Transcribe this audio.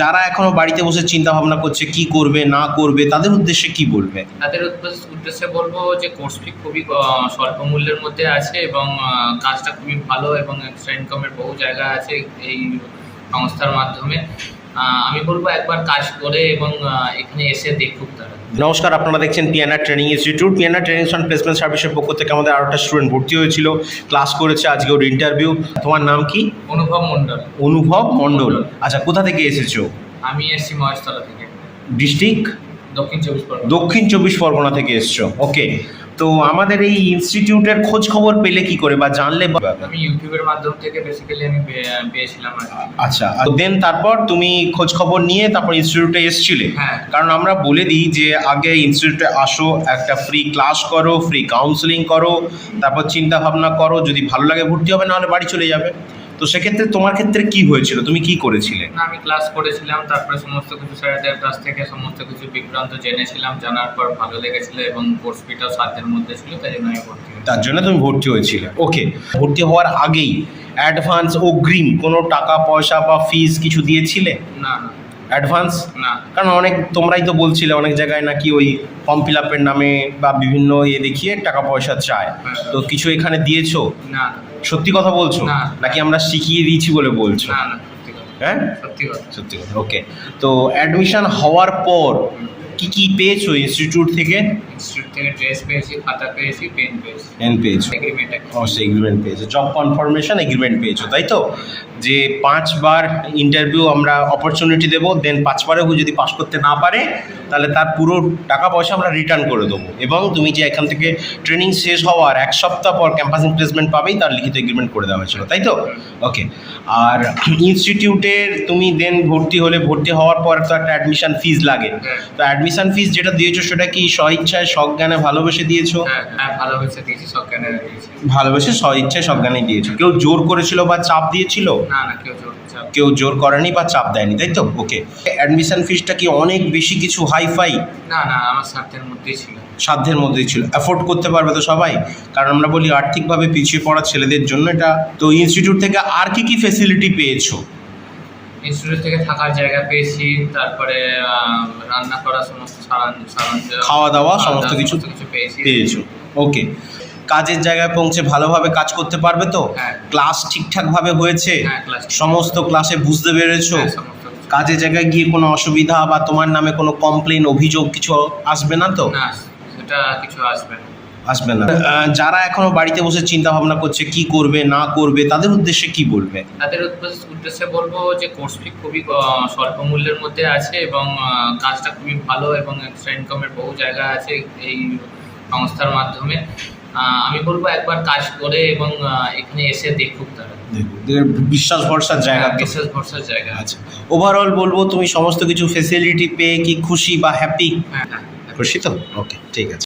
যারা এখনো বাড়িতে বসে চিন্তা ভাবনা করছে কি করবে না করবে তাদের উদ্দেশ্যে কি বলবে? তাদের উদ্দেশ্যে বলবো যে কোর্স ফি খুবই স্বল্প মূল্যের মধ্যে আছে এবং কাজটা খুবই ভালো এবং এক্সট্রা ইনকামের বহু জায়গা আছে এই সংস্থার মাধ্যমে। আমি বলবো একবার কাজ করে এবং এখানে এসে দেখুক তারা। নমস্কার, আপনারা দেখছেন PNR training institute. PNR training and placement সার্ভিসের পক্ষ থেকে আমাদের আরও একটা স্টুডেন্ট ভর্তি হয়েছিল, ক্লাস করেছে, আজকে ওর ইন্টারভিউ। তোমার নাম কি? অনুভব মণ্ডল। অনুভব মণ্ডল। আচ্ছা, কোথা থেকে এসেছো? আমি এসছি মহেশতলা থেকে। ডিস্ট্রিক্ট? দক্ষিণ চব্বিশ পরগনা থেকে এসছো। ওকে, তো আমাদের এই ইনস্টিটিউটের খোঁজ খবর পেলে কি করে বা জানলে? আমি ইউটিউবের মাধ্যম থেকে বেসিক্যালি আমি পেয়েছিলাম। আচ্ছা, দেন তারপর তুমি খোঁজ খবর নিয়ে তারপর ইনস্টিটিউটে এসেছিলে? হ্যাঁ। কারণ আমরা বলে দিই যে আগে ইনস্টিটিউটে আসো, একটা ফ্রি ক্লাস করো, ফ্রি কাউন্সেলিং করো, তারপর চিন্তা ভাবনা করো, যদি ভালো লাগে ভর্তি হবে, নাহলে বাড়ি চলে যাবে। তো সেক্ষেত্রে তোমার ক্ষেত্রে কি হয়েছিল, তুমি কি করেছিলে? না, আমি ক্লাস করেছিলাম, তারপরে সমস্ত কিছু স্যারদের কাছ থেকে সমস্ত কিছু বিভ্রান্ত জেনেছিলাম, জানার পর ভালো লেগেছিল এবং কোর্স ফিটাও সাধ্যের মধ্যে ছিল, তাই জন্য আমি ভর্তি হই। তার জন্য তুমি ভর্তি হয়েছিলে। ওকে, ভর্তি হওয়ার আগেই অ্যাডভান্স অগ্রিম কোনো টাকা পয়সা বা ফিস কিছু দিয়েছিলে? না না। অ্যাডভান্স না। কারণ অনেক তোমরাই তো বলছিলে অনেক জায়গায় নাকি ওই ফর্ম ফিল আপের নামে বা বিভিন্ন দেখিয়ে টাকা পয়সা চায়। তো কিছু এখানে দিয়েছো? না। সত্যি কথা বলছো না। নাকি আমরা শিখিয়ে দিয়েছি বলে বলছো? না না, সত্যি কথা। হ্যাঁ, সত্যি কথা। সত্যি কথা। ওকে, তো অ্যাডমিশন হওয়ার পর কি কি পেয়েছো ইনস্টিটিউট থেকে? ইনস্টিটিউট থেকে ড্রেস পেয়েছি, খাতা পেয়েছি, পেন পেয়েছি। পেন পেয়েছো? এগ্রিমেন্ট। অবশ্যই এগ্রিমেন্ট পেয়েছো, জব কনফার্মেশন এগ্রিমেন্ট পেয়েছো, তাই তো? যে 5 বার ইন্টারভিউ আমরা অপরচুনিটি দেবো, দেন 5 বারেও যদি পাস করতে না পারে তাহলে তার পুরো টাকা পয়সা আমরা রিটার্ন করে দেবো। এবং তুমি যে এখান থেকে ট্রেনিং শেষ হওয়ার 1 সপ্তাহ পর ক্যাম্পাসিং প্লেসমেন্ট পাবেই, তার লিখিত এগ্রিমেন্ট করে দেওয়া হয়েছিল, তাই তো? ওকে, আর ইনস্টিটিউটের তুমি দেন ভর্তি হলে, ভর্তি হওয়ার পর তো একটা অ্যাডমিশন ফিস লাগে। তো অ্যাডমিশন ফিস যেটা দিয়েছো সেটা কি স্বইচ্ছায় সজ্ঞানে ভালোবেসে দিয়েছো? হ্যাঁ, ভালোবেসে দিয়েছি, সজ্ঞানে দিয়েছি। ভালোবেসে স্বইচ্ছায় সজ্ঞানে দিয়েছো? কেউ জোর করেছিল বা চাপ দিয়েছিল? না না, কেউ জোর করেনি বা চাপ দেয়নি, তাই তো? ওকে, অ্যাডমিশন ফিসটা কি অনেক বেশি কিছু হাইফাই? না না, আমার সাধ্যের মধ্যেই ছিল। সাধ্যের মধ্যেই ছিল, অ্যাফোর্ড করতে পারবে তো সবাই? কারণ আমরা বলি আর্থিকভাবে পিছিয়ে পড়া ছেলেদের জন্য এটা। তো ইনস্টিটিউট থেকে আর কি কি ফেসিলিটি পেয়েছো? ইনস্টিটিউট থেকে থাকার জায়গা পেয়েছি, তারপরে রান্না করা সমস্ত সরঞ্জাম, খাওয়া দাওয়া সমস্ত কিছু পেয়েছো। ওকে, কাজের জায়গায় পৌঁছে ভালোভাবে কাজ করতে পারবে তো? হ্যাঁ। ক্লাস ঠিকঠাকভাবে হয়েছে? হ্যাঁ, ক্লাস সমস্ত ক্লাসে বুঝতে পেরেছো? হ্যাঁ, সমস্ত কিছু। কাজের জায়গায় গিয়ে কোনো অসুবিধা বা তোমার নামে কোনো কমপ্লেন অভিযোগ কিছু আসবে না তো? না, সেটা কিছু আসবে না। আসবে না। যারা এখনো বাড়িতে বসে চিন্তা ভাবনা করছে কি করবে না করবে তাদের উদ্দেশ্যে কি বলবে? তাদের উদ্দেশ্যে বলবো যে কোর্স ফি খুবই স্বল্প মূল্যের মধ্যে আছে এবং কাজটা খুবই ভালো এবং এক্সট্রা ইনকামের বহু জায়গা আছে এই সংস্থার মাধ্যমে। আমি বলবো একবার কাজ করে এবং এখানে এসে দেখুক তারা। বিশ্বাস ভরসার জায়গা, বিশ্বাস ভরসার জায়গা আছে। ওভারঅল বলবো তুমি সমস্ত কিছু ফেসিলিটি পেয়ে কি খুশি বা হ্যাপি? হ্যাঁ হ্যাঁ, খুশি তো? ওকে, ঠিক আছে।